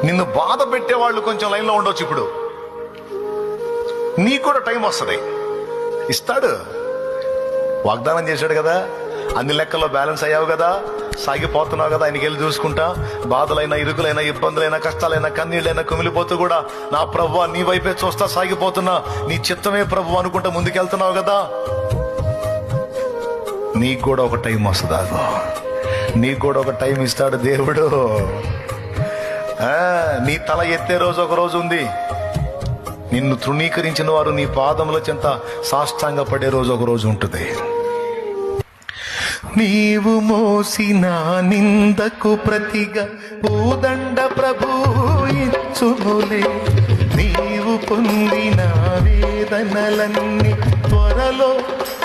నిన్ను బాధ పెట్టేవాళ్ళు కొంచెం లైన్లో ఉండొచ్చు. ఇప్పుడు నీకు కూడా టైం వస్తుంది, ఇస్తాడు. వాగ్దానం చేశాడు కదా, అన్ని లెక్కల్లో బ్యాలెన్స్ అయ్యావు కదా, సాగిపోతున్నావు కదా, ఆయనకి వెళ్ళి చూసుకుంటా. బాధలైనా, ఇరుకులైనా, ఇబ్బందులైనా, కష్టాలైనా, కన్నీళ్ళైనా కుమిలిపోతూ కూడా నా ప్రభువా నీ వైపే చూస్తా సాగిపోతున్నా, నీ చిత్తమే ప్రభు అనుకుంటా ముందుకెళ్తున్నావు కదా. నీకు కూడా ఒక టైం వస్తుందా, నీకు కూడా ఒక టైం ఇస్తాడు దేవుడు. నీ తల ఎత్తే రోజు ఒక రోజు ఉంది. నిన్ను తృణీకరించిన వారు నీ పాదముల చెంత సాష్టాంగ పడే రోజు ఒక రోజు ఉంటుంది. నీవు మోసిన నిందకు ప్రతిగా పూదండ ప్రభు ఇచ్చునులే. నీవు పొందిన వేదనలన్నీ త్వరలో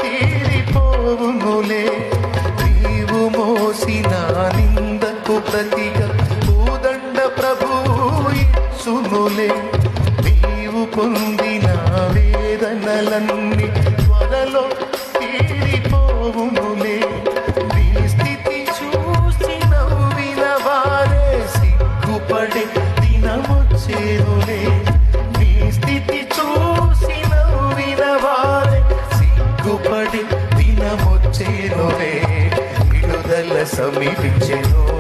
తీరిపోవునులే. నీవు మోసిన నిందకు ప్రతిగా పూదండ ప్రభు ఇచ్చునులే. నీవు పొందిన వేదనలన్నీ త్వరలో తీరిపోవునులే. నీ స్థితి చూసి నవ్విన వారే సిగ్గుపడే దినమొచ్చేనులే. నీ స్థితి చూసి నవ్విన వారే సిగ్గుపడే దినమొచ్చేనులే. విడుదల సమీపించెను.